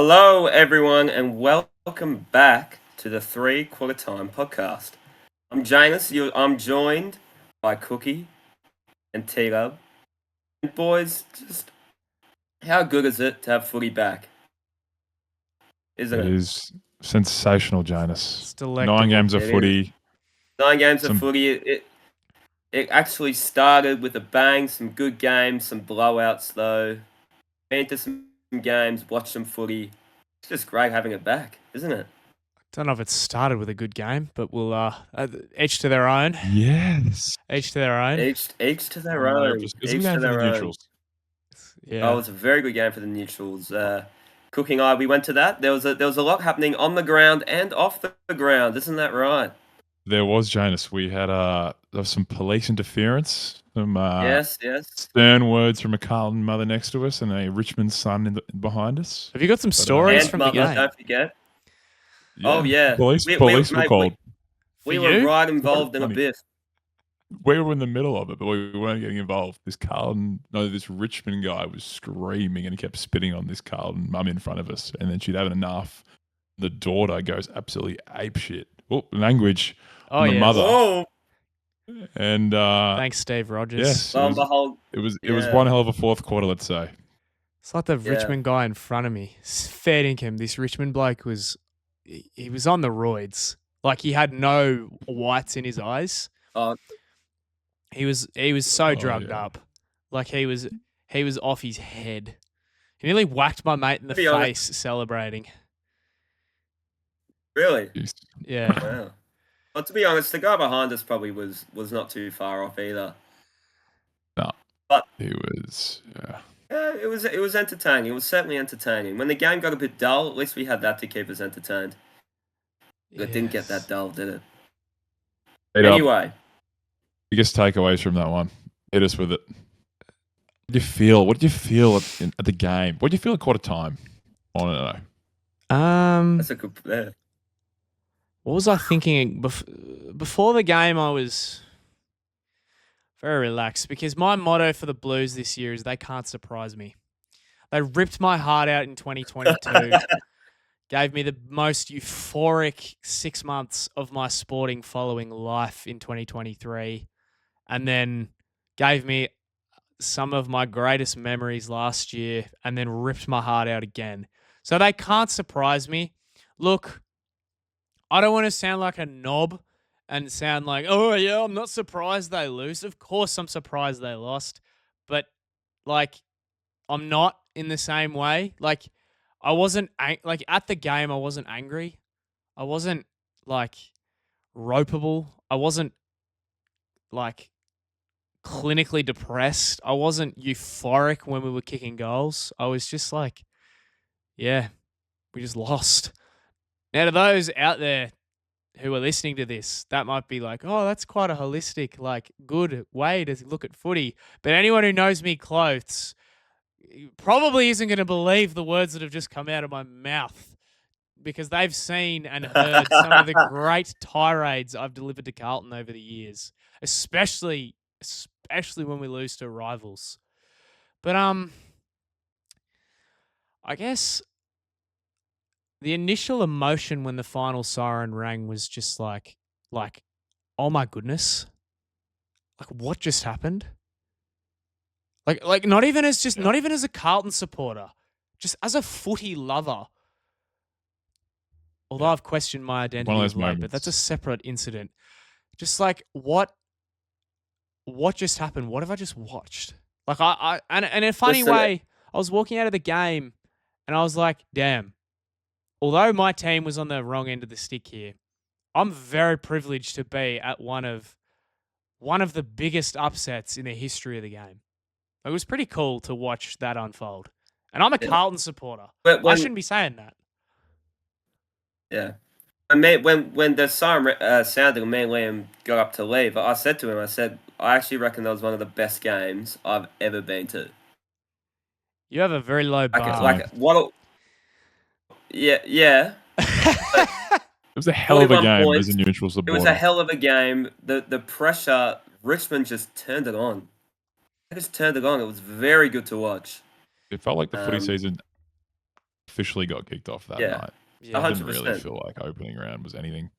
Hello, everyone, and welcome back to the Three Quarter Time podcast. I'm Janus. I'm joined by Cookie and T-Lab. And boys, just how good is it to have footy back? Isn't It it? is sensational, Janus. It's delectable. 9 games of It is. footy. 9 games of Some- footy. It actually started with a bang, some good games, some blowouts though. Been to some games, watched some footy. It's just great having it back, isn't it? Don't know if it started with a good game, but we'll each to their own. Yes. Each to their own. Each to their own. It was a Each game to for the their own. neutrals. Yeah. Oh, it was a very good game for the neutrals. Cooking Eye, we went to that. There was a lot happening on the ground and off the ground. Isn't that right? There was, Janus. We had there was some police interference, some Yes. stern words from a Carlton mother next to us and a Richmond son behind us. Have you got some stories And from the mother, game? don't forget. Oh, yeah. Police We- were mate, called. We For were you? right involved in a Funny. bit. We were in the middle of it, but we weren't getting involved. This Richmond guy was screaming and he kept spitting on this Carlton mum in front of us. And then she'd had enough. The daughter goes absolutely apeshit. Oh, language. Oh, the yeah. mother. Whoa. And Thanks, Steve Rogers. yes, Lo and behold. it was Yeah. one hell of a fourth quarter, let's say. It's like the Yeah. Richmond guy in front of me. Fair dinkum. This Richmond bloke he was on the roids. Like he had no whites in his eyes. Oh, He was so Oh, drugged yeah. up. Like he was off his head. He nearly whacked my mate in the To be face honest- celebrating. really? Jeez. Yeah. Wow. Well, to be honest, the guy behind us probably was not too far off either. He was, yeah. Yeah, it was entertaining. It was certainly entertaining. When the game got a bit dull, at least we had that to keep us entertained. It didn't get that Yes. dull, did it? Straight up, Anyway, biggest takeaways from that one. Hit us with it. What did you feel? What did you feel at the game? What did you feel at quarter time? I want to know. that's a good. Yeah. What was I thinking before the game? I was very relaxed because my motto for the Blues this year is they can't surprise me. They ripped my heart out in 2022, gave me the most euphoric 6 months of my sporting following life in 2023, and then gave me some of my greatest memories last year and then ripped my heart out again. So they can't surprise me. Look, I don't want to sound like a knob and sound like, oh, yeah, I'm not surprised they lose. Of course I'm surprised they lost. But, like, I'm not in the same way. Like, I wasn't, at the game, I wasn't angry. I wasn't, like, ropeable. I wasn't, like, clinically depressed. I wasn't euphoric when we were kicking goals. I was just like, yeah, we just lost. Now, to those out there who are listening to this, that might be like, oh, that's quite a holistic, like, good way to look at footy. But anyone who knows me close probably isn't going to believe the words that have just come out of my mouth because they've seen and heard some of the great tirades I've delivered to Carlton over the years, especially when we lose to rivals. But I guess the initial emotion when the final siren rang was just like, oh my goodness, like what just happened? Like not even as a Carlton supporter, just as a footy lover. Although I've questioned my identity One of those of late, but moments. that's a separate incident. Just like what just happened? What have I just watched? Like and in a funny Listen, way, I was walking out of the game and I was like, damn. Although my team was on the wrong end of the stick here, I'm very privileged to be at one of the biggest upsets in the history of the game. It was pretty cool to watch that unfold. And I'm a Yeah. Carlton supporter. But I when, shouldn't be saying that. yeah. When the siren sounded and me and Liam got up to leave, I said to him, I actually reckon that was one of the best games I've ever been to. You have a very low bar. Yeah. It was a hell of a 41 game points. as a neutral It supporter. was a hell of a game. The pressure, Richmond just turned it on. They just turned it on. It was very good to watch. It felt like the footy Um, season officially got kicked off that Yeah. night. Yeah. I didn't really 100%. feel like opening round was anything.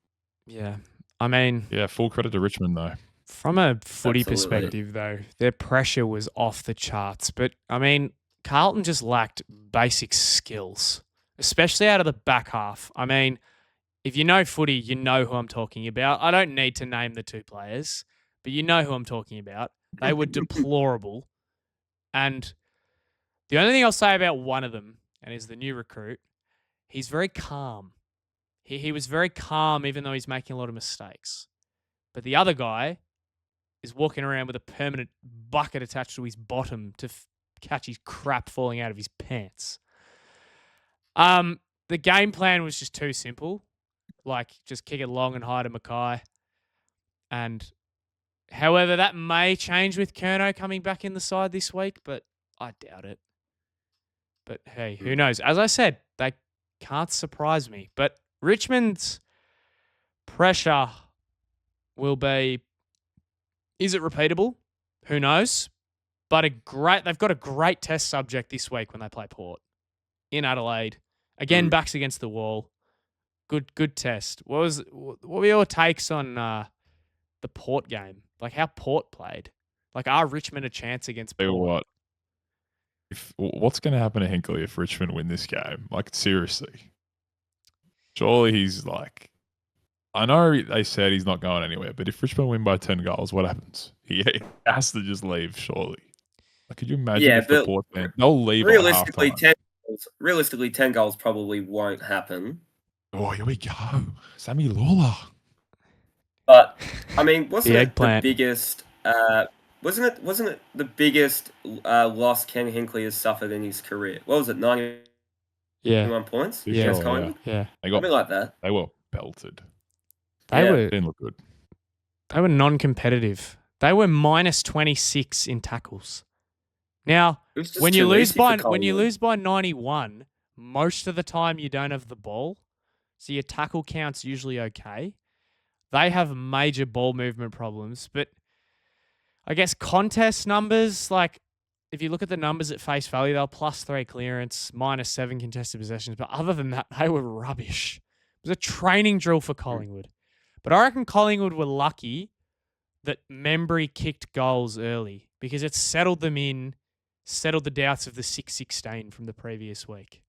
Yeah. I mean, Yeah, full credit to Richmond though. from a footy Absolutely. perspective, though, their pressure was off the charts. But, I mean, Carlton just lacked basic skills, especially out of the back half. I mean, if you know footy, you know who I'm talking about. I don't need to name the two players, but you know who I'm talking about. They were deplorable. And the only thing I'll say about one of them, and is the new recruit, he's very calm. He was very calm, even though he's making a lot of mistakes. But the other guy is walking around with a permanent bucket attached to his bottom to catch his crap falling out of his pants. The game plan was just too simple. Like, just kick it long and high to Mackay. And, however, that may change with Kerno coming back in the side this week, but I doubt it. But, hey, who knows? As I said, they can't surprise me. But Richmond's pressure will be, is it repeatable? Who knows? But they've got a great test subject this week when they play Port in Adelaide. Again, backs against the wall. Good test. What were your takes on the Port game? Like how Port played? Like, are Richmond a chance against Tell you Port? what, what's going to happen to Hinkley if Richmond win this game? Like, seriously. Surely he's like, I know they said he's not going anywhere, but if Richmond win by 10 goals, what happens? He has to just leave, surely. Like, could you imagine if the Port fan, they'll leave at halftime. Realistically, 10 goals probably won't happen. Oh, here we go. Sammy Lawler. But I mean, wasn't The it eggplant. the biggest? Wasn't it the biggest loss Ken Hinkley has suffered in his career? What was it? 91 Yeah. points Yeah, against sure, Collingwood? Yeah. Something like that. They were belted. They Yeah. were Didn't look good. They were non-competitive. They were minus 26 in tackles. Now, It was just when you too lose easy for by 91, 91, most of the time you don't have the ball, so your tackle count's usually okay. They have major ball movement problems, but I guess contest numbers, like if you look at the numbers at face value, they were +3 clearance, -7 contested possessions, but other than that, they were rubbish. It was a training drill for Collingwood. But I reckon Collingwood were lucky that Membry kicked goals early because it settled the doubts of the 6-16 from the previous week.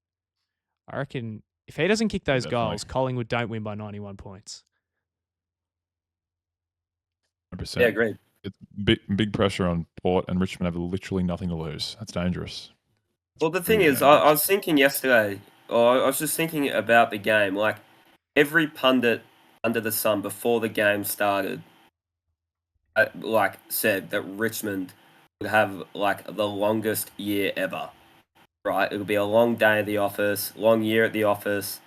I reckon if he doesn't kick those Definitely. goals, Collingwood don't win by 91 points. 100%. Yeah, agreed. It's big pressure on Port, and Richmond have literally nothing to lose. That's dangerous. Well, the thing Really is, I was thinking yesterday, or I was just thinking about the game. Like every pundit under the sun before the game started, said that Richmond would have like the longest year ever. Right? It would be a long day at the office, long year at the office.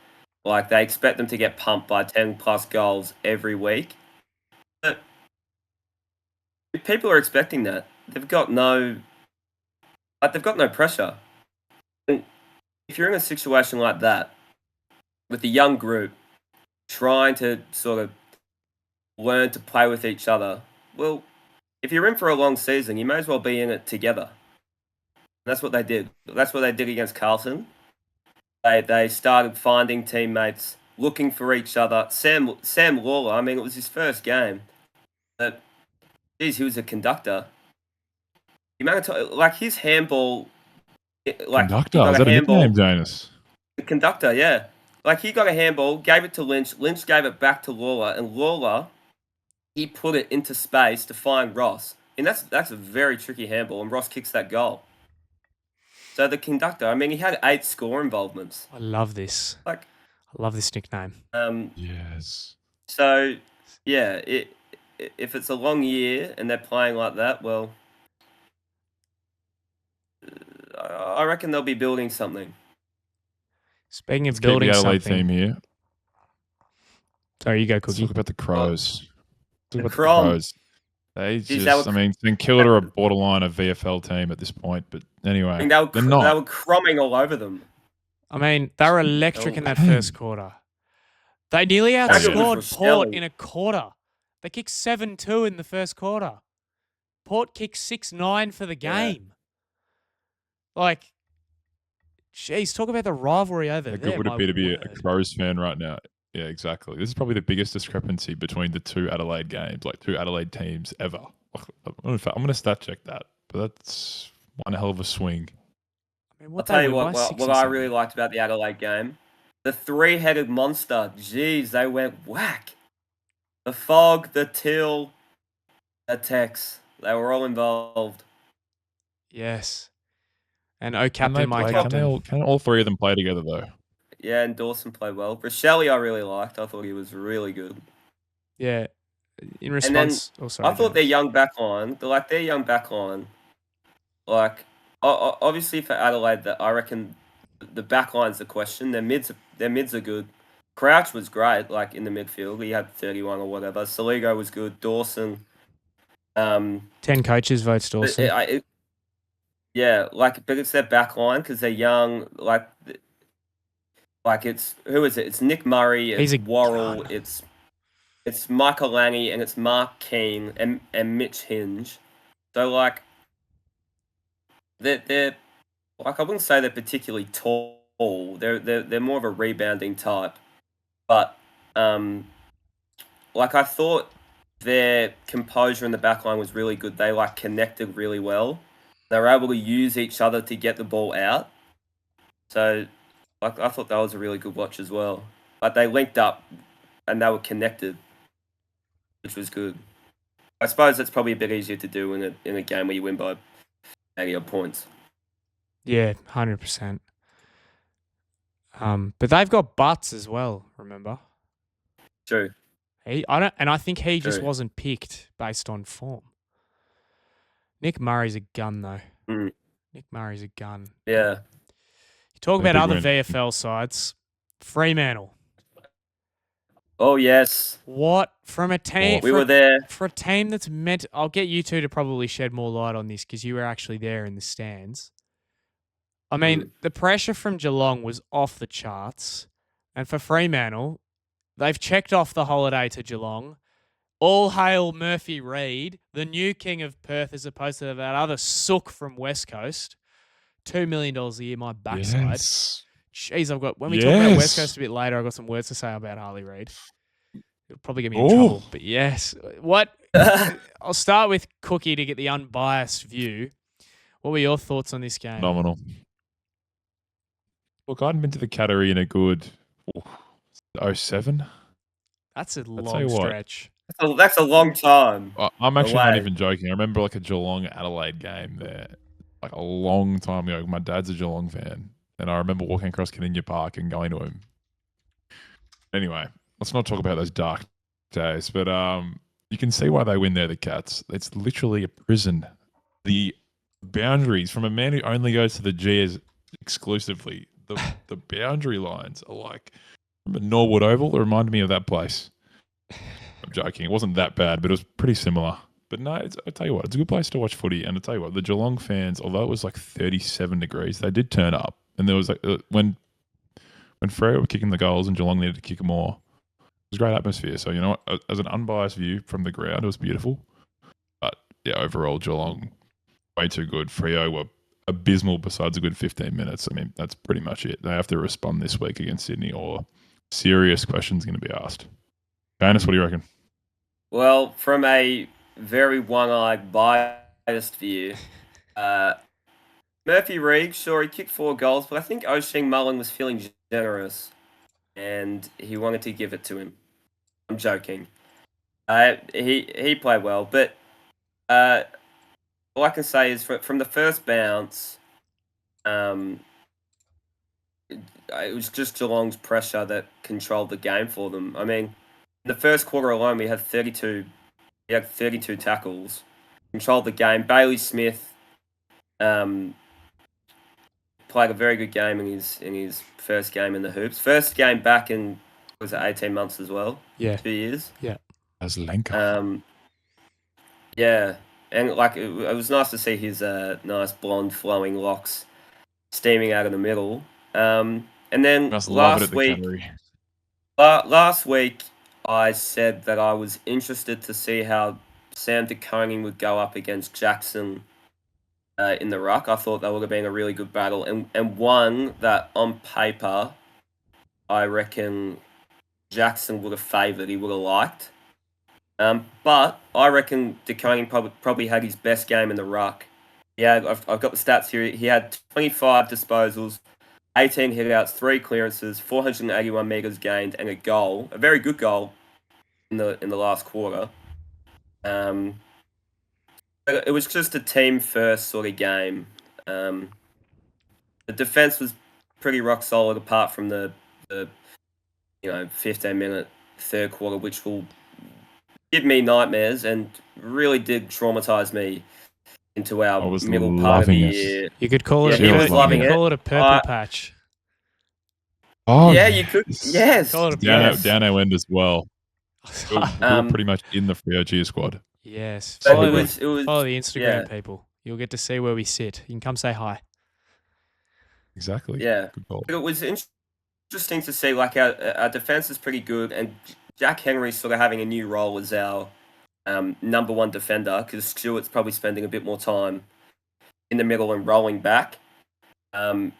Like they expect them to get pumped by 10+ goals every week. But if people are expecting that, they've got no pressure. And if you're in a situation like that with a young group trying to sort of learn to play with each other, well, if you're in for a long season, you may as well be in it together. That's what they did. That's what they did against Carlton. They started finding teammates, looking for each other. Sam Lawler, I mean, it was his first game. But, geez, he was a conductor. The amount of like his handball, Conductor, is that a nickname, Janus? The conductor, yeah. Like he got a handball, gave it to Lynch. Lynch gave it back to Lawler, and Lawler, he put it into space to find Ross. And that's a very tricky handball, and Ross kicks that goal. So the conductor, I mean, he had 8 score involvements. I love this. I love this nickname. Yes. So, yeah, if it's a long year and they're playing like that, well, I reckon they'll be building something. Speaking of Let's building keep the Adelaide something. theme here. Sorry, you go, Let's Cookie. talk about the Crows. The Crows. They Geez, just, I mean, St Kilda are a borderline a VFL team at this point, but anyway, I mean, they're they not. were crumbing all over them. I mean, they were electric in that man. first quarter. They nearly Tackle outscored was Port Rostelli. in a quarter. They kicked 7-2 in the first quarter. Port kicked 6-9 for the Yeah. game. Like, Jeez, talk about the rivalry over How there. good would My it be to be a word. Crows fan right now? Yeah, exactly. This is probably the biggest discrepancy between the two Adelaide games, like two Adelaide teams ever. In fact, I'm going to stat check that, but that's one hell of a swing. I mean, I'll what they tell you win by what 60 I something. really liked about the Adelaide game. The three-headed monster. Jeez, they went whack. The Fog, the Till, the Tex. They were all involved. Yes. And Can they captain, my play? captain. Can all three of them play together though? Yeah, and Dawson played well. Rochelle, I really liked. I thought he was really good. Yeah. In And then response, I thought their James. young backline, their young backline, like obviously for Adelaide, that I reckon the backline's the question. Their mids are good. Crouch was great, like in the midfield. He had 31 or whatever. Saligo was good. Dawson. 10 coaches votes Dawson. Yeah, but it's their backline because they're young. Like it's who is it? It's Nick Murray. It's He's a Worrell. gun. It's Michael Lange and it's Mark Keane and Mitch Hinge. So like they're like I wouldn't say they're particularly tall. They're more of a rebounding type. But like I thought their composure in the backline was really good. They like connected really well. They were able to use each other to get the ball out. So like I thought that was a really good watch as well. Like they linked up and they were connected, which was good. I suppose that's probably a bit easier to do in a game where you win by 80 odd points. Yeah, 100%. But they've got Butts as well, remember? True. I think he just True. wasn't picked based on form. Nick Murray's a gun though. Mm. Nick Murray's a gun. Yeah. You talk about big other win. VFL sides. Fremantle. Oh yes. What from a team? We were there. For a team that's meant. I'll get you two to probably shed more light on this because you were actually there in the stands. I mean, the pressure from Geelong was off the charts, and for Fremantle, they've checked off the holiday to Geelong. All hail Murphy Reid, the new king of Perth, as opposed to that other sook from West Coast. $2 million a year, my backside. Yes. Jeez, when we talk about West Coast a bit later, I've got some words to say about Harley Reid. It'll probably get me in trouble. But yes, I'll start with Cookie to get the unbiased view. What were your thoughts on this game? Phenomenal. Look, I hadn't been to the Cattery in a good 07. That's a tell long you what. stretch. That's a long time. I'm actually not away. even joking. I remember like a Geelong Adelaide game there, like a long time ago. My dad's a Geelong fan, and I remember walking across Contiune Park and going to him. Anyway, let's not talk about those dark days, but you can see why they win there, the Cats. It's literally a prison. The boundaries from a man who only goes to the G's exclusively, the boundary lines are like, remember Norwood Oval? It reminded me of that place. I'm joking. It wasn't that bad, but it was pretty similar. But no, I tell you what, it's a good place to watch footy. And I tell you what, the Geelong fans, although it was like 37 degrees, they did turn up. And there was like when Freo were kicking the goals and Geelong needed to kick more, it was a great atmosphere. So you know what, as an unbiased view from the ground, it was beautiful. But yeah, overall Geelong way too good. Freo were abysmal besides a good 15 minutes. I mean, that's pretty much it. They have to respond this week against Sydney or serious questions going to be asked. Bannis, what do you reckon? Well, from a very one-eyed biased view, Murphy Reid, sure, he kicked 4 goals, but I think Oshing Mullen was feeling generous and he wanted to give it to him. I'm joking. He played well, but all I can say is from the first bounce, it was just Geelong's pressure that controlled the game for them. I mean, in the first quarter alone, we had 32 tackles, controlled the game. Bailey Smith played a very good game in his first game in the hoops. First game back in, was it 18 months as well? Yeah. 2 years. Yeah. As Lenka. Yeah. And like it was nice to see his nice blonde flowing locks steaming out of the middle. And then last week I said that I was interested to see how Sam De Koning would go up against Jackson in the ruck. I thought that would have been a really good battle, and one that on paper, I reckon Jackson would have favoured. He would have liked. But I reckon Contiune probably had his best game in the ruck. Yeah, I've got the stats here. He had 25 disposals, 18 hitouts, 3 clearances, 481 metres gained, and a goal. A very good goal in the last quarter. It was just a team first sort of game. The defense was pretty rock solid, apart from the 15-minute third quarter, which will give me nightmares and really did traumatize me into our middle part of the year. You could call it. Yeah, he was loving Call it a purple patch. Oh, yeah, you could. Yes, Call it a Dano end as well. We were pretty much in the Free OG squad. Yes. But Follow the Instagram, people. You'll get to see where we sit. You can come say hi. Exactly. Yeah. Good call. It was interesting to see, like, our defense is pretty good, and Jack Henry's sort of having a new role as our number one defender, because Stewart's probably spending a bit more time in the middle and rolling back. And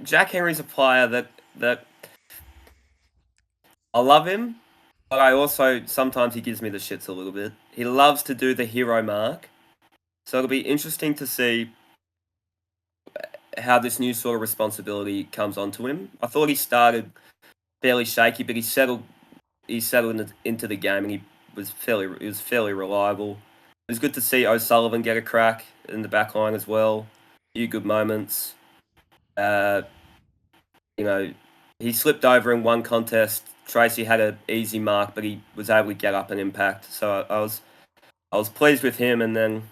Jack Henry's a player that I love him, but I also sometimes he gives me the shits a little bit. He loves to do the hero mark, so it'll be interesting to see how this new sort of responsibility comes onto him. I thought he started fairly shaky, but he settled into the game, and he was fairly reliable. It was good to see O'Sullivan get a crack in the back line as well. A few good moments. He slipped over in one contest. Tracy had an easy mark, but he was able to get up and impact. So I was pleased with him, and then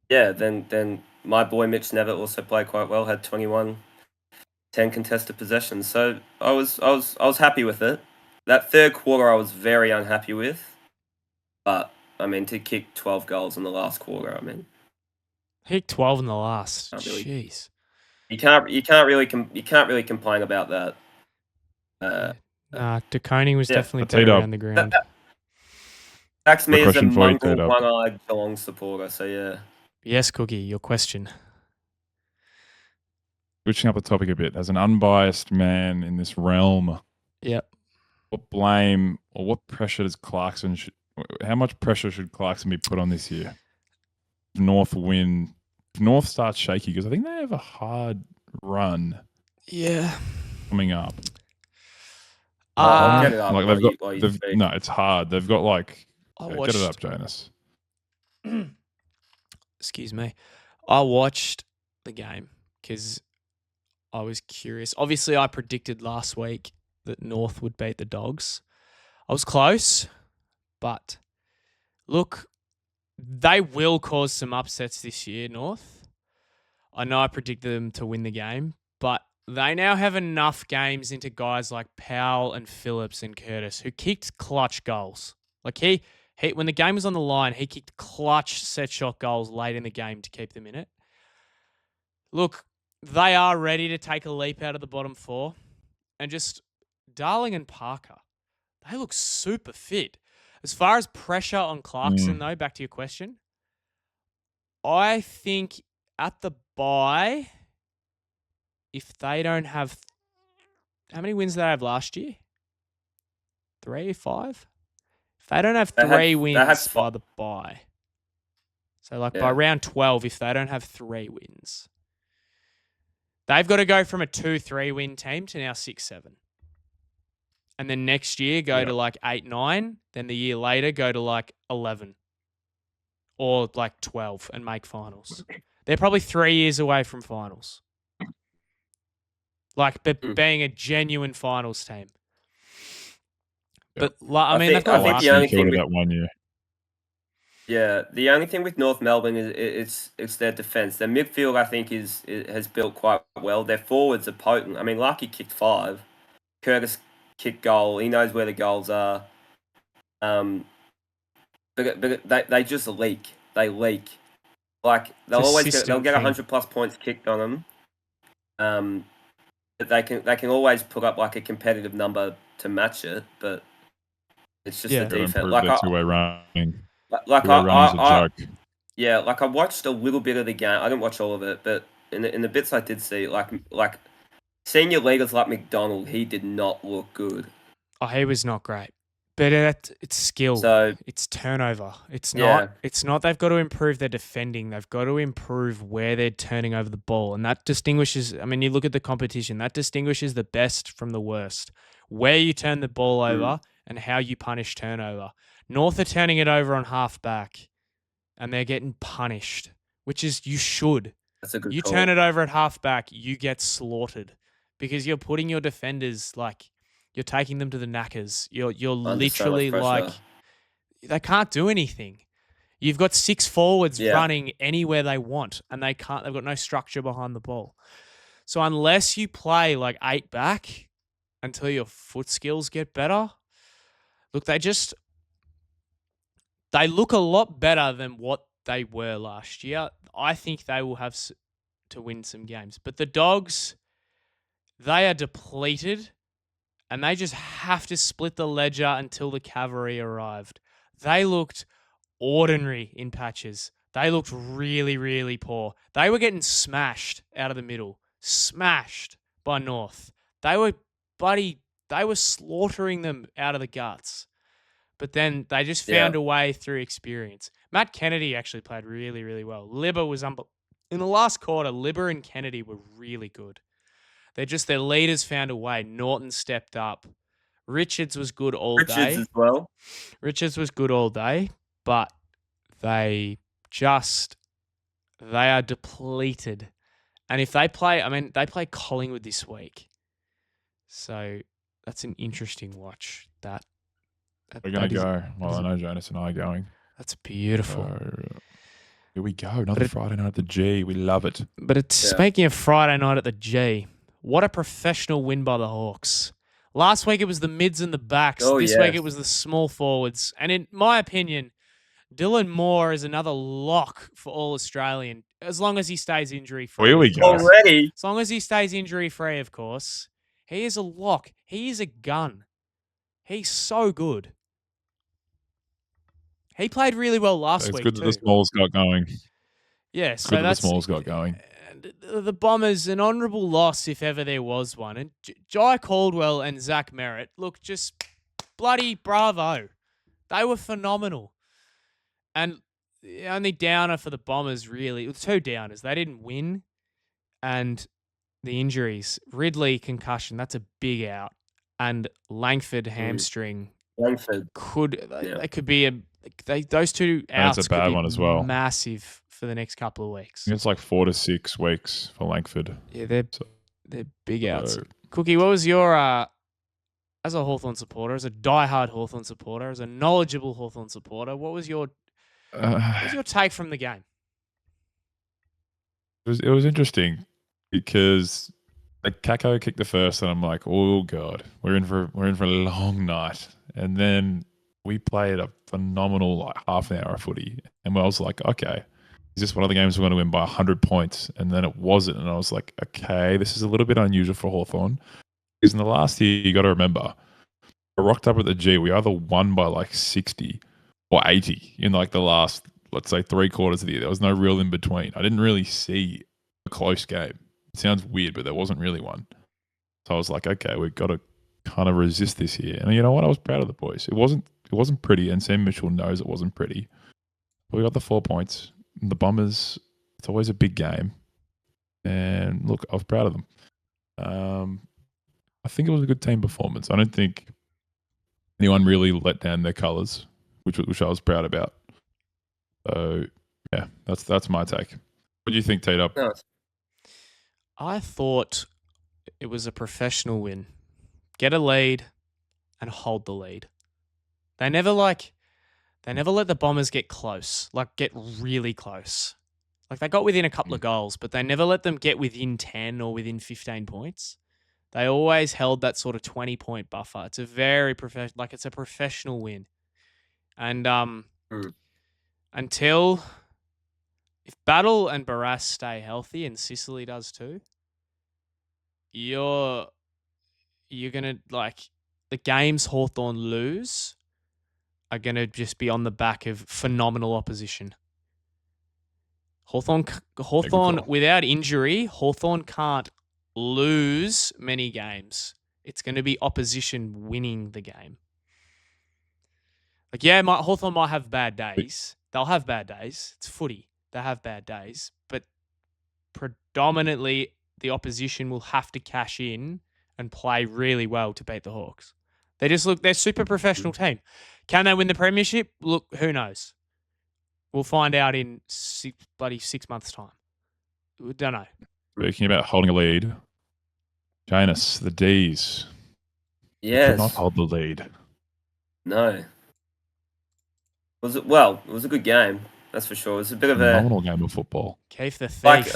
then my boy Mitch Nevitt also played quite well. Had 21, 10 contested possessions. So I was happy with it. That third quarter I was very unhappy with, but I mean, to kick 12 goals in the last quarter, I mean, Kick 12 in the last. Really. Jeez. you can't really complain about that. Contiune was definitely I'll tell you better that- around the ground. That's me as a question for you, mongrel, Tato. one-eyed Geelong supporter. So yeah. Yes, Cookie, your question. Switching up the topic a bit, as an unbiased man in this realm, Yep. what blame or what pressure does Clarkson? How much pressure should Clarkson be put on this year? If North starts shaky, because I think they have a hard run Yeah. coming up. Get it up Like while they've you got, speak. no, it's hard. They've got like, I get watched. it up, Janus. Excuse me. I watched the game because I was curious. Obviously, I predicted last week that North would beat the Dogs. I was close, but look, they will cause some upsets this year, North. I know I predicted them to win the game, but they now have enough games into guys like Powell and Phillips and Curtis who kicked clutch goals. Like he when the game was on the line, he kicked clutch set shot goals late in the game to keep them in it. Look, they are ready to take a leap out of the bottom four, and just Darling and Parker, they look super fit. As far as pressure on Clarkson, though, back to your question, I think at the bye, if they don't have... How many wins did they have last year? 3, 5? If they don't have three wins by the bye, so by round 12, if they don't have 3 wins, they've got to go from a 2-3 win team to now 6-7. And then next year go to like 8-9. Then the year later go to like 11 or like 12 and make finals. They're probably 3 years away from finals. Like being a genuine finals team. But I mean, they've got I think the only thing with that 1 year. Yeah, the only thing with North Melbourne is it's their defence. Their midfield, I think, has built quite well. Their forwards are potent. I mean, Lucky kicked 5. Curtis kicked goal. He knows where the goals are. But they just leak. They leak. Like they'll get 100+ points kicked on them. But they can always put up like a competitive number to match it. But it's just the defense. Like two-way running. Like two-way running is a joke. Yeah, like I watched a little bit of the game. I didn't watch all of it, but in the bits I did see, like senior leaders like McDonald, he did not look good. Oh, he was not great. But it's skill. So It's turnover. It's not. yeah, It's not. They've got to improve their defending. They've got to improve where they're turning over the ball, and that distinguishes. I mean, you look at the competition. That distinguishes the best from the worst. Where you turn the ball over and how you punish turnover. North are turning it over on half back, and they're getting punished, which is you should. that's a good You call. turn it over at half back, you get slaughtered because you're putting your defenders like you're taking them to the knackers. You're Under so much literally like pressure. they can't do anything. You've got 6 forwards Yeah. running anywhere they want, and they can't. They've got no structure behind the ball. So unless you play like 8 back until your foot skills get better, look, they look a lot better than what they were last year. I think they will have to win some games, but the Dogs, they are depleted, and they just have to split the ledger until the cavalry arrived. They looked ordinary in patches. They looked really, really poor. They were getting smashed out of the middle, smashed by North. They were slaughtering them out of the guts. But then they just found a way through experience. Matt Kennedy actually played really, really well. Libba was in the last quarter. Libba and Kennedy were really good. Their leaders found a way. Norton stepped up. Richards was good all day. Richards as well. Richards was good all day, but they are depleted. And if they play, they play Collingwood this week. So that's an interesting watch. We're going to go. Well, I know Jonas and I are going. That's beautiful. Here we go. Another Friday night at the G. We love it. But speaking of Friday night at the G, what a professional win by the Hawks. Last week it was the mids and the backs. This week it was the small forwards. And in my opinion, Dylan Moore is another lock for All Australian, as long as he stays injury free. Here we go. Already. As long as he stays injury free, of course. He is a lock. He is a gun. He's so good. He played really well last week. It's good that the Smalls got going. Yeah, so that's the Smalls got going. The Bombers, an honourable loss if ever there was one. And Jai Caldwell and Zach Merritt, look, just bloody bravo. They were phenomenal. And the only downer for the Bombers, really, 2 downers. They didn't win. And the injuries. Ridley, concussion, that's a big out. And Langford, hamstring. Langford. They could be those 2 outs. That's a bad one as well. Massive for the next couple of weeks. It's like 4 to 6 weeks for Langford. Yeah, they're big outs. Cookie, what was your as a Hawthorn supporter, as a diehard Hawthorn supporter, as a knowledgeable Hawthorn supporter, what was your take from the game? It was interesting because like Kako kicked the first, and I'm like, oh god, we're in for a long night. And then we played a phenomenal like half an hour of footy, and I was like, okay, is this one of the games we're going to win by 100 points? And then it wasn't, and I was like, okay, this is a little bit unusual for Hawthorn. Because in the last year, you got to remember, I rocked up at the G. We either won by like 60 or 80 in like the last, let's say, 3 quarters of the year. There was no real in between. I didn't really see a close game. It sounds weird, but there wasn't really one. So I was like, okay, we've got to kind of resist this here. And you know what? I was proud of the boys. It wasn't pretty, and Sam Mitchell knows it wasn't pretty. But we got the 4 points. And the Bombers, it's always a big game. And look, I was proud of them. I think it was a good team performance. I don't think anyone really let down their colours, which I was proud about. So yeah, that's my take. What do you think, T-Dub? I thought it was a professional win. Get a lead and hold the lead. They never let the Bombers get close, like get really close. Like they got within a couple of goals, but they never let them get within 10 or within 15 points. They always held that sort of 20-point buffer. It's a very it's a professional win. And until if Battle and Barras stay healthy and Sicily does too, you're gonna the games Hawthorn lose are gonna just be on the back of phenomenal opposition. Hawthorn call. without injury, Hawthorn can't lose many games. It's going to be opposition winning the game. Like, yeah, Hawthorn might have bad days. They'll have bad days. It's footy. They have bad days. But predominantly, the opposition will have to cash in and play really well to beat the Hawks. They're a super professional team. Can they win the premiership? Look, who knows? We'll find out in 6 months' time. We don't know. Speaking about holding a lead, Janus, the D's. Yes. Could not hold the lead. No. It was a good game, that's for sure. It was a bit of a phenomenal game of football. Keith the Thief. Like,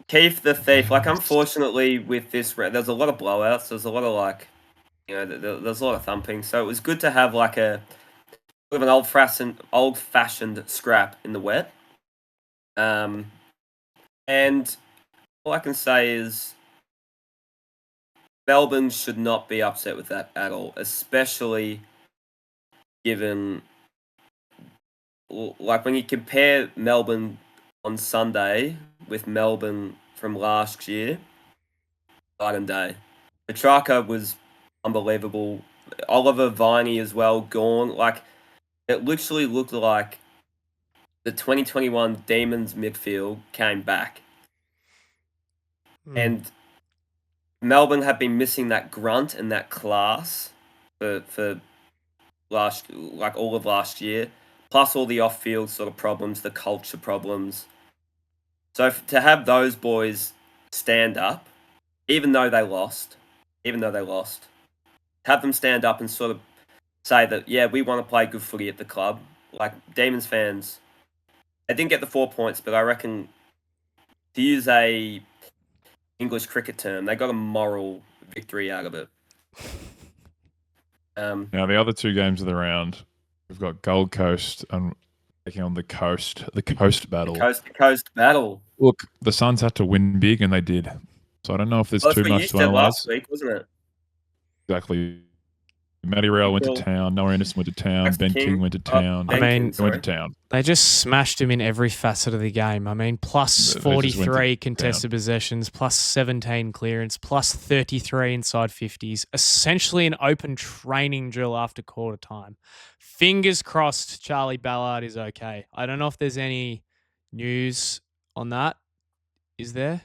Keith the Thief. Like, unfortunately, with this, there's a lot of blowouts. There's a lot of there's a lot of thumping. So it was good to have like an old-fashioned scrap in the wet. And all I can say is Melbourne should not be upset with that at all, especially given, like, when you compare Melbourne on Sunday with Melbourne from last year, night and day. Petrarca was unbelievable. Oliver Viney as well, gone. Like, it literally looked like the 2021 Demons midfield came back. And Melbourne have been missing that grunt and that class for all of last year, plus all the off-field sort of problems, the culture problems. So to have those boys stand up, even though they lost, have them stand up and sort of say that, yeah, we want to play good footy at the club. Like, Demons fans, they didn't get the 4 points, but I reckon, to use a English cricket term, they got a moral victory out of it. Now, the other two games of the round, we've got Gold Coast and taking on the Coast battle. Coast battle. Look, the Suns had to win big, and they did. So I don't know if there's too much to analyse. Last week, wasn't it? Exactly. Matty Real went to town. Noah Anderson went to town. Ben King went to town. Went to town. They just smashed him in every facet of the game. I mean, plus 43 contested possessions, plus 17 clearance, plus 33 inside 50s. Essentially an open training drill after quarter time. Fingers crossed Charlie Ballard is okay. I don't know if there's any news on that. Is there?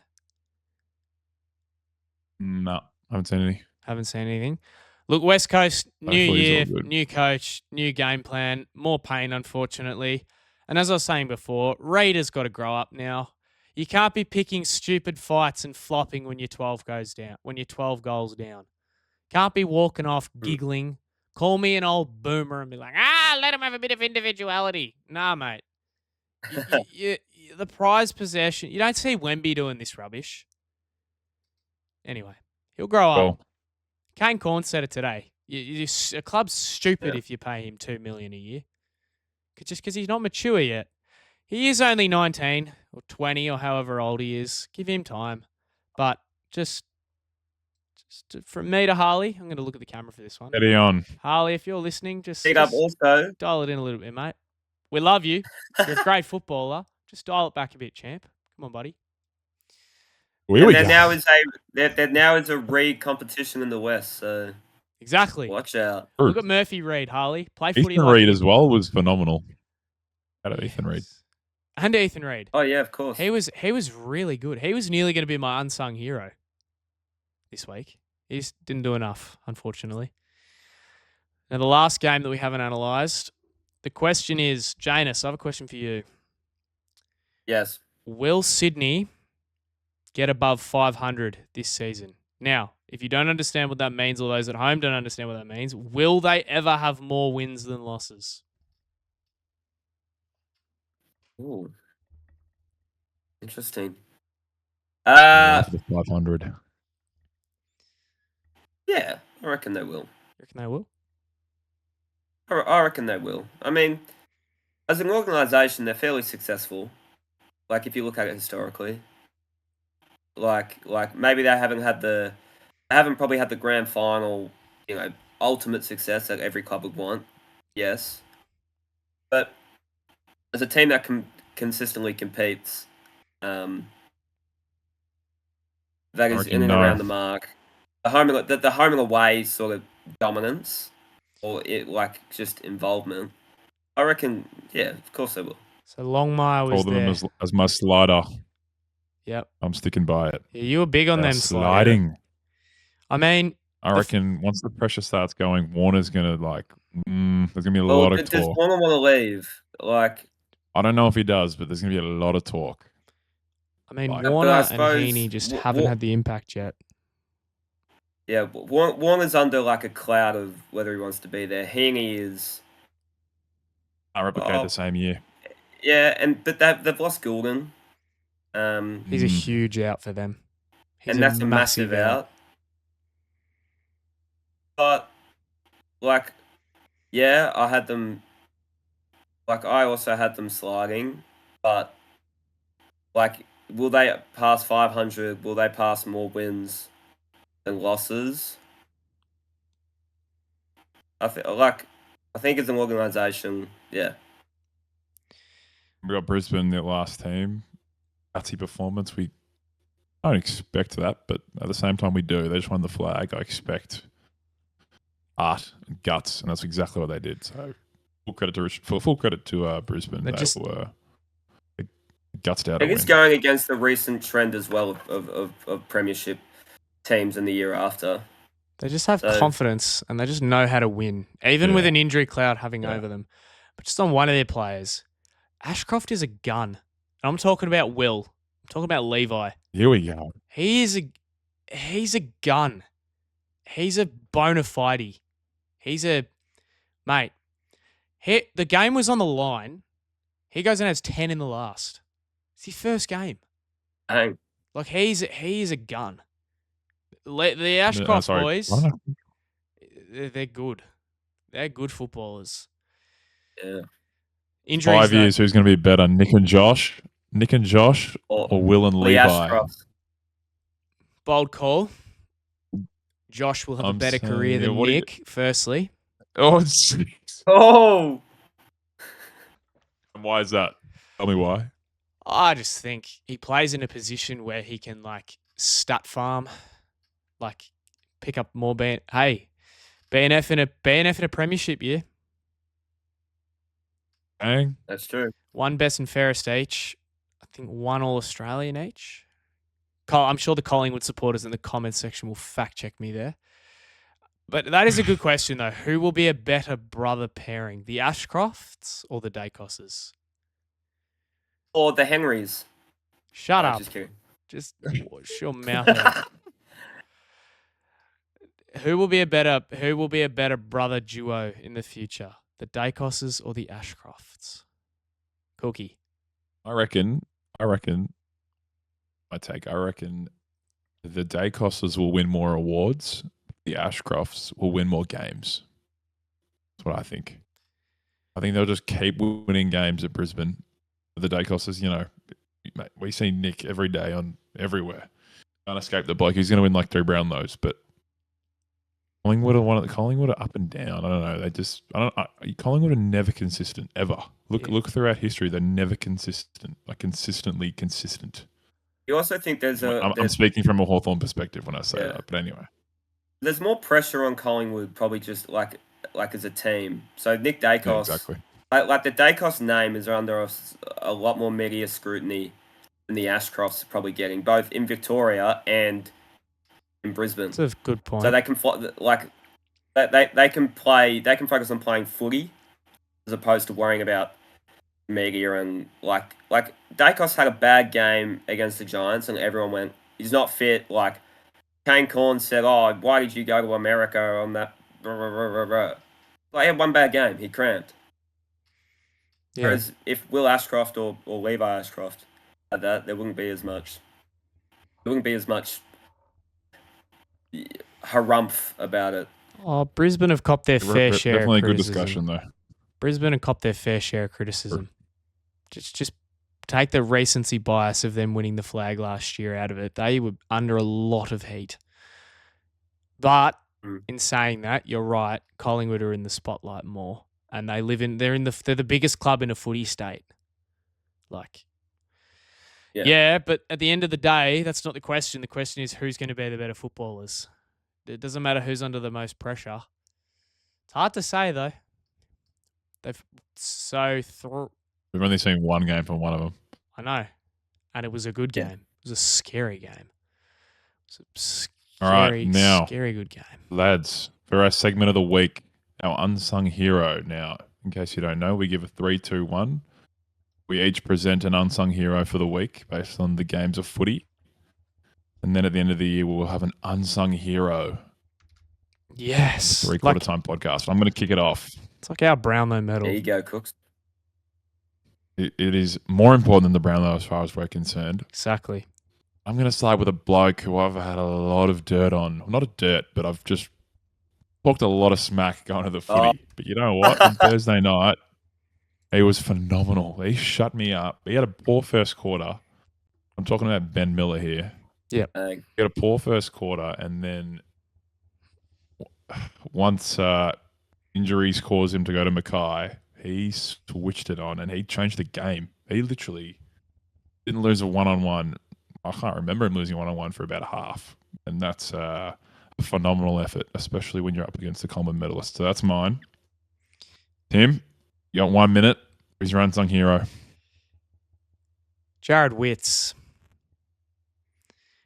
No, haven't seen any. Haven't seen anything. Look, West Coast, new Hopefully year, it's all good. new coach, new game plan, more pain, unfortunately. And as I was saying before, Raiders got to grow up now. You can't be picking stupid fights and flopping when you're 12 goals down. Can't be walking off giggling. Call me an old boomer and be like, let him have a bit of individuality. Nah, mate. The prize possession, you don't see Wemby doing this rubbish. Anyway, he'll grow up. Kane Corn said it today. A club's stupid if you pay him $2 million a year, just because he's not mature yet. He is only 19 or 20 or however old he is. Give him time. But just from me to Harley, I'm going to look at the camera for this one. Steady on. Harley, if you're listening, just also dial it in a little bit, mate. We love you. You're a great footballer. Just dial it back a bit, champ. Come on, buddy. There now is a Reed competition in the West, so exactly. Watch out. Look at Murphy Reed, Harley. Play footy. Ethan Reed as well was phenomenal. Out of Ethan Reed. And Ethan Reed. Oh yeah, of course. He was really good. He was nearly going to be my unsung hero this week. He just didn't do enough, unfortunately. Now, the last game that we haven't analysed, the question is, Janus, I have a question for you. Yes. Will Sydney get above 500 this season? Now, if you don't understand what that means, or those at home don't understand what that means, will they ever have more wins than losses? Ooh. Interesting. 500. Yeah, I reckon they will. Reckon they will? I reckon they will. I mean, as an organisation, they're fairly successful. Like, if you look at it historically. Like maybe they haven't probably had the grand final, ultimate success that every club would want. Yes. But as a team that consistently competes. That I is in reckon and no. around the mark. The home and away sort of dominance, or just involvement. I reckon, yeah, of course they will. So Longmire Call was them there. as my slider. Yep. I'm sticking by it. Yeah, you were big on They're them sliding. I mean, I reckon once the pressure starts going, Warner's gonna there's gonna be a Well, lot of does talk. Warner want to leave? I don't know if he does, but there's gonna be a lot of talk. I mean, Like- But I Warner and suppose Heaney just haven't had the impact yet. yeah, Warner's under like a cloud of whether he wants to be there. Heaney is, I replicate the same year. yeah, but they've lost Goulden. He's a huge out for them. He's and that's a massive out. But yeah, I had them. I also had them sliding, but will they pass 500? Will they pass more wins than losses? I think as an organisation, yeah. We got Brisbane, their last team. Gutsy performance. We don't expect that, but at the same time, we do. They just won the flag. I expect art and guts, and that's exactly what they did. So full credit to Brisbane. They gutsed out a I think win. it's going against the recent trend as well of premiership teams in the year after. They just have confidence and they just know how to win, even with an injury cloud having over them. But just on one of their players, Ashcroft is a gun. And I'm talking about Will. I'm talking about Levi. Here we go. He's a gun. He's a bona fide. Mate. The game was on the line. He goes and has 10 in the last. It's his first game. Dang. He's a gun. The Ashcroft boys, they're good. They're good footballers. Yeah. Injuries, 5 years, who's going to be better, Nick and Josh, or Will and Levi? Ashcroft. Bold call. Josh will have a better career than Nick, firstly. Oh, oh. And why is that? Tell me why. I just think he plays in a position where he can stat farm, pick up more BNF in a premiership year. Dang. That's true. One best and fairest each. I think one All Australian each. I'm sure the Collingwood supporters in the comments section will fact check me there. But that is a good question though. Who will be a better brother pairing, the Ashcrofts or the Dacosses? Or the Henrys. Shut up. Just kidding. Just wash your mouth out. Who will be a better brother duo in the future? The Dacosses or the Ashcrofts? Cookie. I reckon the Dacosses will win more awards. The Ashcrofts will win more games. That's what I think. I think they'll just keep winning games at Brisbane. The Dacosses, mate, we see Nick every day on everywhere. Can't escape the bloke. He's going to win 3 Brownlows, but Collingwood are up and down. I don't know. Collingwood are never consistent ever. Look throughout history. They're never consistent. Consistently consistent. You also think I'm speaking from a Hawthorn perspective when I say that, but anyway. There's more pressure on Collingwood, probably just like as a team. So Nick Dacos, Yeah, exactly. The Dacos name is under a lot more media scrutiny than the Ashcrofts are probably getting, both in Victoria and in Brisbane. That's a good point. So they can they can play. They can focus on playing footy as opposed to worrying about media and Dacos had a bad game against the Giants and everyone went, he's not fit. Kane Corn said, "Oh, why did you go to America on that?" He had one bad game. He cramped. Yeah. Whereas if Will Ashcroft or Levi Ashcroft had that, there wouldn't be as much. There wouldn't be as much harumph about it. Oh, Brisbane have copped their fair share. Definitely of a good criticism. discussion though. Brisbane have copped their fair share of criticism. Just take the recency bias of them winning the flag last year out of it. They were under a lot of heat. But in saying that, you're right. Collingwood are in the spotlight more, and they're the biggest club in a footy state. Like, Yeah. yeah, but at the end of the day, that's not the question. The question is who's going to be the better footballers. It doesn't matter who's under the most pressure. It's hard to say though. We've only seen one game from one of them. I know, and it was a good Yeah. game. It was a scary game. It was a All right, scary, now, scary good game. lads, for our segment of the week, our unsung hero. Now, in case you don't know, we give a 3, 2, 1. We each present an unsung hero for the week based on the games of footy. And then at the end of the year, we'll have an unsung hero. Yes. 3/4 time podcast. I'm going to kick it off. It's like our Brownlow medal. There you go, Cooks. It is more important than the Brownlow as far as we're concerned. Exactly. I'm going to start with a bloke who I've had a lot of dirt on. Not a dirt, but I've just talked a lot of smack going to the footy. But you know what? On Thursday night, he was phenomenal. He shut me up. He had a poor first quarter. I'm talking about Ben Miller here. Yep. He had a poor first quarter, and then once injuries caused him to go to Mackay, he switched it on and he changed the game. He literally didn't lose a one-on-one. I can't remember him losing one-on-one for about a half. And that's a phenomenal effort, especially when you're up against the Coleman medalist. So that's mine. Tim, you got 1 minute. Who's your unsung hero? Jared Witts.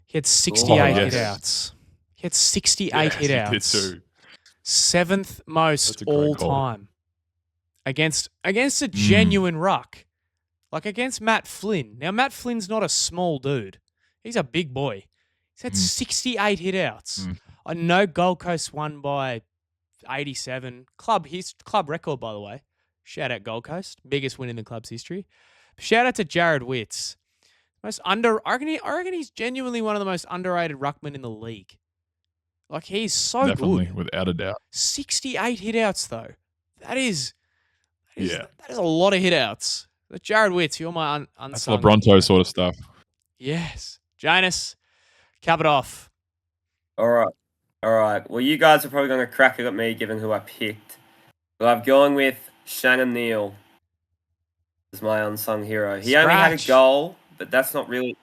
He had 68 yes. hit-outs. He had 68 hit-outs. He did too. 7th most That's a great all call. time. Against a genuine ruck. Like against Matt Flynn. Now, Matt Flynn's not a small dude. He's a big boy. He's had 68 hit-outs. I know Gold Coast won by 87. Club record, by the way. Shout out Gold Coast. Biggest win in the club's history. Shout out to Jared Witts. I reckon he's genuinely one of the most underrated ruckmen in the league. Like, he's so Definitely, good. without a doubt. 68 hit-outs, though. That is Yeah. That is a lot of hit-outs. But Jared Witts, you're my That's unsung. LeBronto sort of stuff. Yes. Janus, cap it off. All right. Well, you guys are probably going to crack it at me given who I picked. But I've gone with Shannon Neal as my unsung hero. He only had a Scratch. goal, but that's not really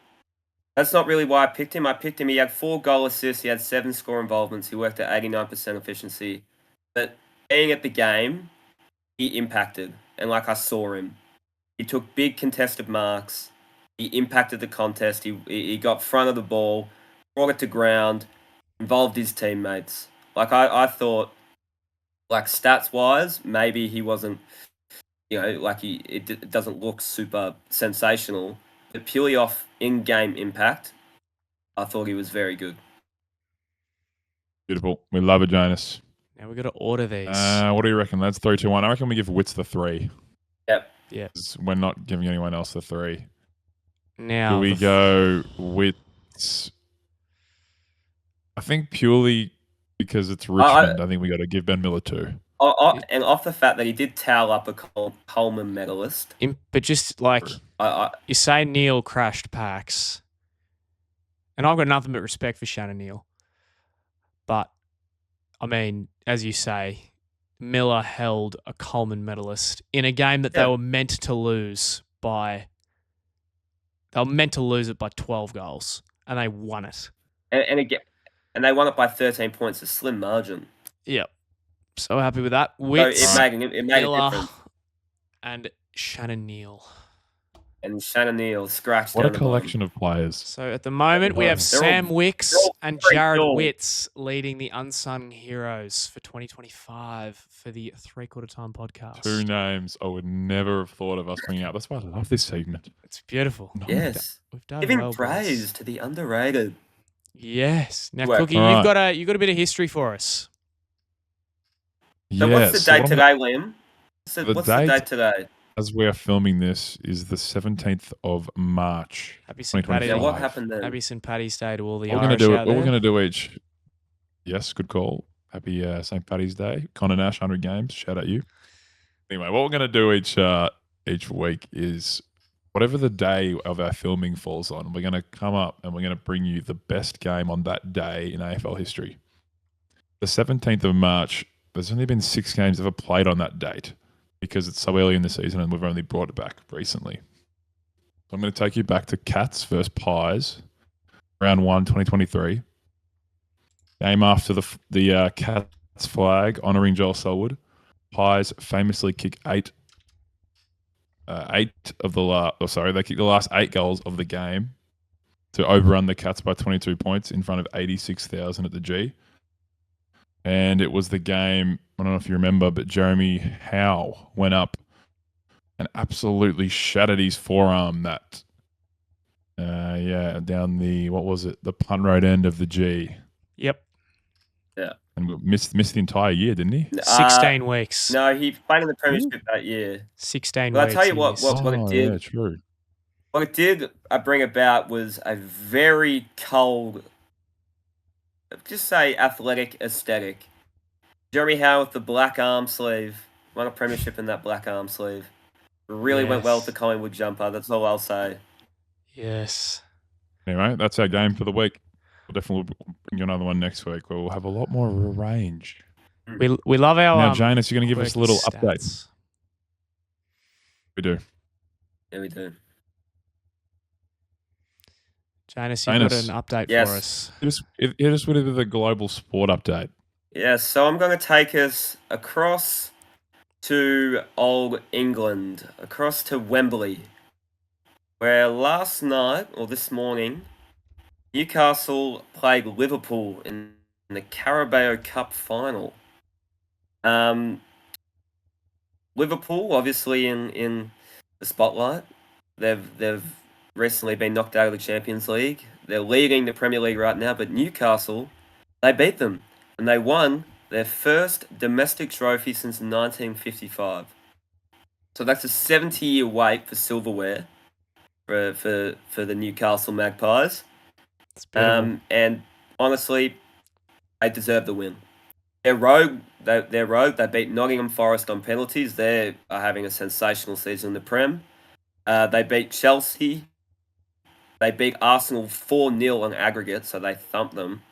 why I picked him. I picked him. He had 4 goal assists. He had 7 score involvements. He worked at 89% efficiency. But being at the game, he impacted. And like I saw him, he took big contested marks. He impacted the contest. He got front of the ball, brought it to ground, involved his teammates. Like I thought, like stats wise, maybe he wasn't, like it doesn't look super sensational, but purely off in-game impact, I thought he was very good. Beautiful. We love it, Janus. Now we've got to order these. What do you reckon? That's 3, 2, 1. I reckon we give Witts the 3. Yep. Yeah. We're not giving anyone else the 3. Now Do we go Witts? I think purely because it's Richmond, I think we got to give Ben Miller 2. And off the fact that he did towel up a Coleman medalist. But just like you say, Neil crashed packs, and I've got nothing but respect for Shannon Neal. But I mean, as you say, Miller held a Coleman medalist in a game that they were meant to lose by. They were meant to lose it by 12 goals, and they won it. And they won it by 13 points, a slim margin. Yep. So happy with that. Witts, so it made a difference. And Shannon Neal. And Shannon Neal scratched. What a collection of players. So at the moment, we have Sam Wicks and Jared Witts leading the unsung heroes for 2025 for the 3/4 time podcast. 2 names I would never have thought of us bringing up. That's why I love this segment. It's beautiful. Yes. We've done Giving well, praise boys. to the underrated. Yes. Now, Work. Cookie, you've got a bit of history for us. So what's the date today, Liam? What's the date today? As we are filming this, is the 17th of March. Happy St. Paddy's Day. Yeah, what happened then? Happy St. Paddy's Day to all the What Irish out there. we're going to do each. Yes, good call. Happy St. Paddy's Day. Connor Nash, 100 games. Shout out you. Anyway, what we're going to do each week is whatever the day of our filming falls on, we're going to come up and we're going to bring you the best game on that day in AFL history. The 17th of March, there's only been 6 games ever played on that date because it's so early in the season and we've only brought it back recently. I'm going to take you back to Cats versus Pies, round 1, 2023. Game after the Cats flag, honouring Joel Selwood. Pies famously kick they kicked the last 8 goals of the game to overrun the Cats by 22 points in front of 86,000 at the G. And it was the game, I don't know if you remember, but Jeremy Howe went up and absolutely shattered his forearm down the punt road end of the G. Yep. Yeah. And missed the entire year, didn't he? 16 weeks. No, he played in the premiership that year. 16 But weeks. I'll tell you he what missed. it did. Yeah, true. What it did bring about was a very cold, just say athletic aesthetic. Jeremy Howe with the black arm sleeve, won a premiership in that black arm sleeve. Really went well with the Yes. Collingwood jumper. That's all I'll say. Yes. Anyway, that's our game for the week. We'll definitely bring you another one next week where we'll have a lot more range. We love our Now, Janus, you're going to give us a quirky little stats. update. We do. Yeah, we do. Janus, you've got an Janus. update Yes. for us. Hit us with the global sport update. Yeah, so I'm going to take us across to Old England, across to Wembley, where last night, or this morning, Newcastle played Liverpool in the Carabao Cup final. Liverpool, obviously in the spotlight. They've recently been knocked out of the Champions League. They're leading the Premier League right now, but Newcastle, they beat them, and they won their first domestic trophy since 1955. So that's a 70-year wait for silverware for the Newcastle Magpies. It's beautiful. And honestly, they deserve the win. They're rogue. They beat Nottingham Forest on penalties. They are having a sensational season in the Prem. They beat Chelsea. They beat Arsenal 4-0 on aggregate, so they thumped them.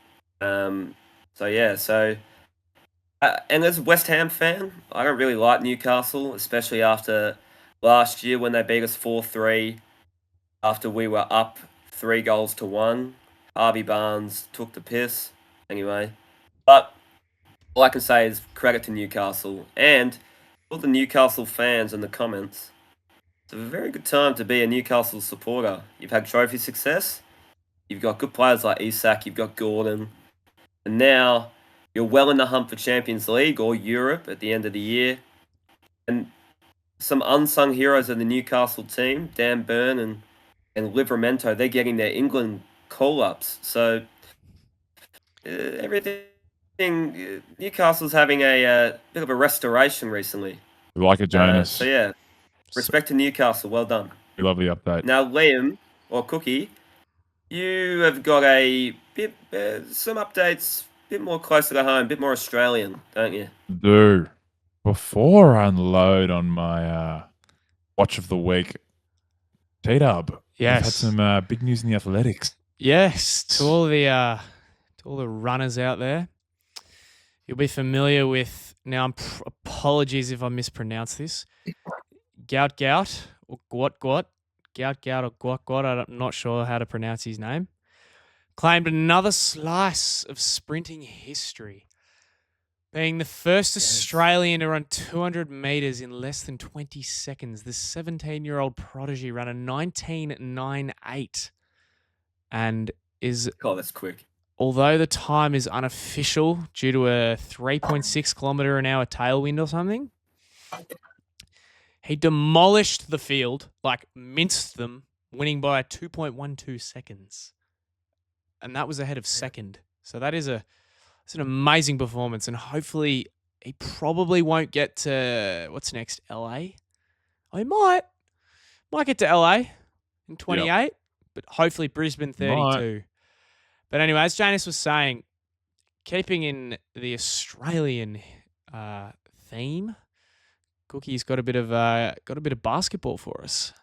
And as a West Ham fan, I don't really like Newcastle, especially after last year when they beat us 4-3 after we were up 3-1. Harvey Barnes took the piss. Anyway, but all I can say is credit to Newcastle and all the Newcastle fans in the comments. It's a very good time to be a Newcastle supporter. You've had trophy success. You've got good players like Isak. You've got Gordon. And now you're well in the hunt for Champions League or Europe at the end of the year. And some unsung heroes of the Newcastle team, Dan Burn and Livramento, they're getting their England call-ups. So Newcastle's having a bit of a restoration recently. We like it, Janus. Respect to Newcastle. Well done. We love the update. Now, Liam or Cookie, you have got a bit some updates, a bit more closer to home, a bit more Australian, don't you? Do. Before I unload on my watch of the week, T-Dub, Yes. we've had some big news in the athletics. Yes, to all the runners out there, you'll be familiar with. Now, apologies if I mispronounce this. Gout or Gwat, I'm not sure how to pronounce his name. Claimed another slice of sprinting history, being the first Australian to run 200 meters in less than 20 seconds. This 17-year-old prodigy ran a 19.98 and is... Oh, that's quick. Although the time is unofficial due to a 3.6 kilometer an hour tailwind or something, he demolished the field, like minced them, winning by 2.12 seconds. And that was ahead of second. So it's an amazing performance. And hopefully he probably won't get to, what's next, LA? Oh, he might get to LA in 28, but hopefully Brisbane 32. Might. But anyway, as Janus was saying, keeping in the Australian theme, Cookie's got a bit of basketball for us.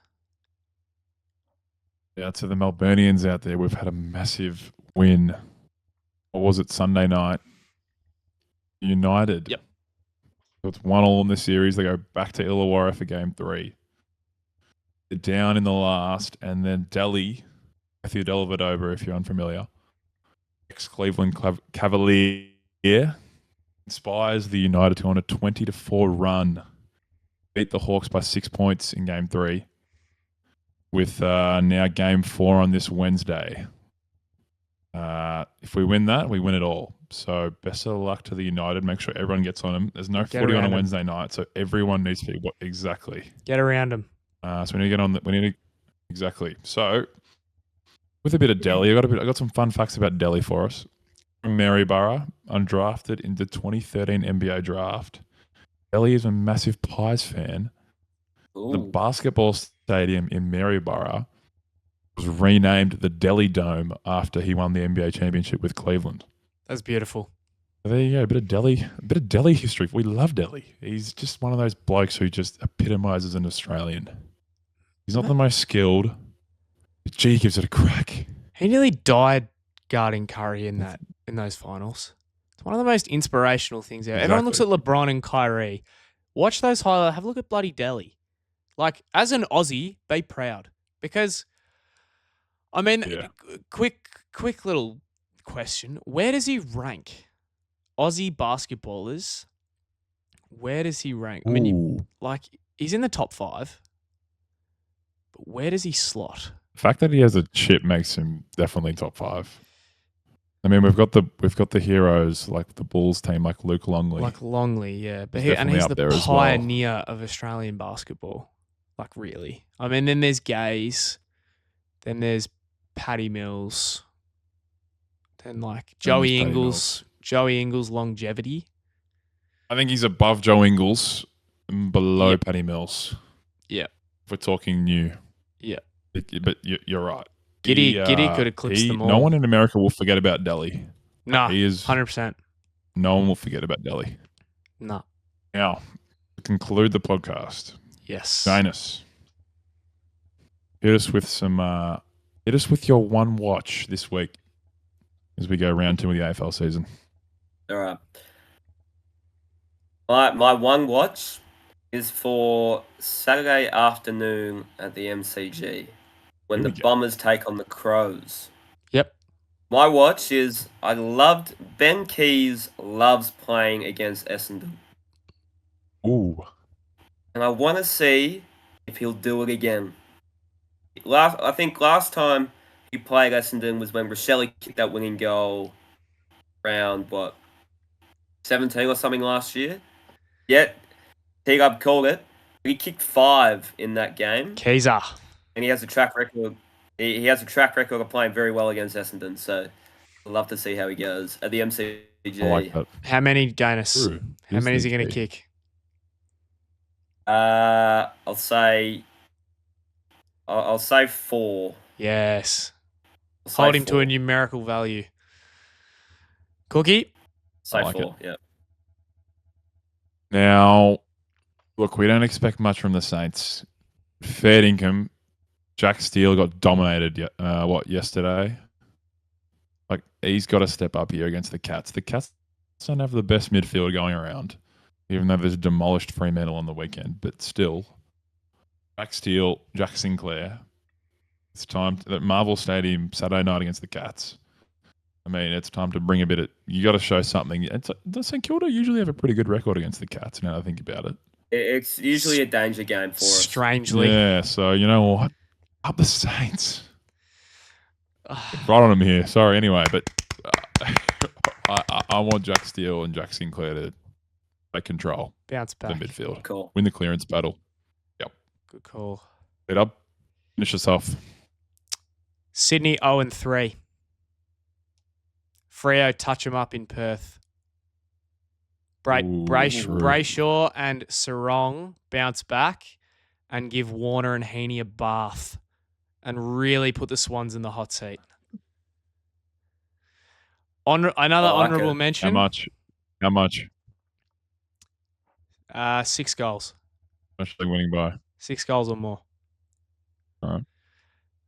Yeah, to the Melburnians out there, we've had a massive win. What was it, Sunday night? United. Yep. So it's 1-1 in the series. They go back to Illawarra for game 3. down in the last, and then Delhi, Matthew Dellavedova, if you're unfamiliar, ex-Cleveland Cavalier, inspires the United to on a 20-4 run, beat the Hawks by 6 points in Game 3, with now Game 4 on this Wednesday. If we win that, we win it all. So best of luck to the United. Make sure everyone gets on them. There's no footy on a Wednesday night, so everyone needs to be exactly. Get around them. So we need to get on. We need to exactly. So with a bit of Delhi, I got some fun facts about Delhi for us. From Maryborough, undrafted in the 2013 NBA draft. Delhi is a massive Pies fan. Ooh. The basketball stadium in Maryborough was renamed the Delhi Dome after he won the NBA championship with Cleveland. That's beautiful. There you go, a bit of Delhi history. We love Delhi. He's just one of those blokes who just epitomizes an Australian. He's not the most skilled, but gee, he gives it a crack. He nearly died guarding Curry in those finals. It's one of the most inspirational things ever. Exactly. Everyone looks at LeBron and Kyrie. Watch those highlights. Have a look at bloody Delhi. Like, as an Aussie, be proud. Because, I mean, quick little question. Where does he rank? Aussie basketballers, where does he rank? I mean, he's in the top 5. But where does he slot? The fact that he has a chip makes him definitely top 5. I mean, we've got the heroes like the Bulls team, like Luke Longley. Like Longley, yeah. But He's he's the there as pioneer of Australian basketball. Like, really. I mean, then there's Gaze. Then there's Paddy Mills. Then, like, Joey Ingles. Joey Ingles' longevity. I think he's above Joe Ingles and below Paddy Mills. Yeah. If we're talking new. Yeah. But you're right. Giddy could eclipse them all. No one in America will forget about Delhi. No, he is 100%. No one will forget about Delhi. No. Now, to conclude the podcast. Yes. Janus, hit us with your one watch this week as we go round 2 of the AFL season. All right. My one watch is for Saturday afternoon at the MCG when the Bombers take on the Crows. Yep. My watch is Ben Keys loves playing against Essendon. Ooh. And I want to see if he'll do it again. I think last time he played Essendon was when Rochelle kicked that winning goal around, 17 or something last year? Yet, T-Gub called it. He kicked 5 in that game. Kaiser. And he has a track record. He has a track record of playing very well against Essendon, so I'd love to see how he goes at the MCG. I like that. How many, Janus? How many is he going to kick? I'll say 4. Yes. Say Hold him 4. to a numerical value. Cookie? Say like 4, yeah. Now, look, we don't expect much from the Saints. Fair income. Jack Steele got dominated, yesterday? Like, he's got to step up here against the Cats. The Cats don't have the best midfield going around, even though there's demolished Fremantle on the weekend. But still, Jack Steele, Jack Sinclair, it's time at Marvel Stadium Saturday night against the Cats. I mean, it's time to bring a bit of... You got to show something. Does St Kilda usually have a pretty good record against the Cats, now that I think about it? It's usually a danger game for us. Strangely. Yeah, so you know what? Up the Saints. Right on them here. Sorry, anyway, but I want Jack Steele and Jack Sinclair to take control. Bounce back. The midfield. Cool. Win the clearance battle. Yep. Good call. Get up. Finish us off. Sydney 0-3. Freo touch him up in Perth. Brayshaw and Sarong bounce back and give Warner and Heaney a bath and really put the Swans in the hot seat. Another honourable mention. How much? 6 goals. Actually winning by? 6 goals or more. All right.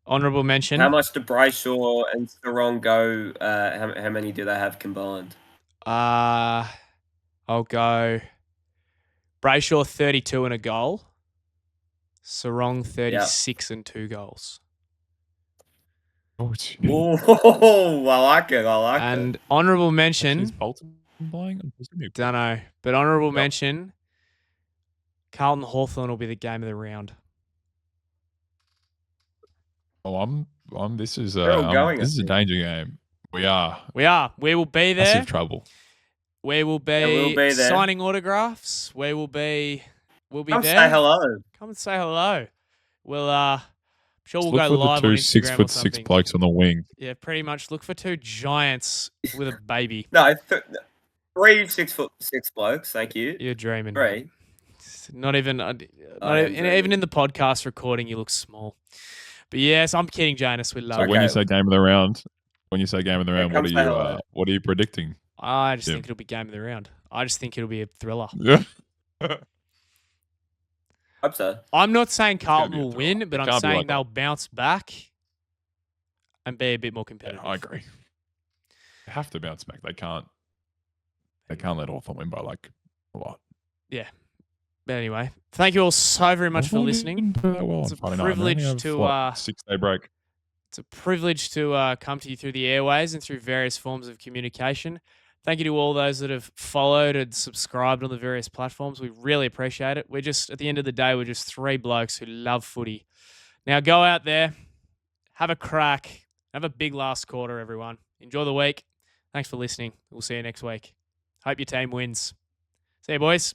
Honourable mention. How much do Brayshaw and Sarong go? How many do they have combined? I'll go Brayshaw 32 and a goal. Sarong 36 and 2 goals. Oh, gee. Oh, I like it. I like it. And honourable Is mention, Bolton playing? don't know, but honourable Yep. mention, Carlton Hawthorn will be the game of the round. Oh, this is They're all going, I this is a think. danger game. We are We will be there. massive trouble. We will be, we'll be there. signing autographs. We'll be Come there. say hello. Come and say hello. We'll I'm sure Just we'll look go for the live two on Instagram or 6'6" something. blokes on the wing. Yeah, pretty much. Look for two giants with a baby. No, 3 6'6" blokes. Thank you. You're dreaming. 3. Mate. Not even I am even dreaming. in the podcast recording, you look small. But yes, I'm kidding, Janus. We love So you. when you Okay. say game of the round, what are come say hello. you what are you predicting? I just Yeah. think it'll be game of the round. I just think it'll be a thriller. Yeah. Hope so. I'm not saying gonna Carlton be a will thriller. win, It but I'm can't be saying like they'll bounce back and be a bit more Yeah, competitive. I agree. They have to bounce back. They can't let Hawthorn win by like a lot. But anyway, thank you all so very much for listening. It's a privilege to 6-day break. It's a privilege to come to you through the airways and through various forms of communication. Thank you to all those that have followed and subscribed on the various platforms. We really appreciate it. We're just, at the end of the day, we're just 3 blokes who love footy. Now go out there, have a crack, have a big last quarter, everyone. Enjoy the week. Thanks for listening. We'll see you next week. Hope your team wins. See you, boys.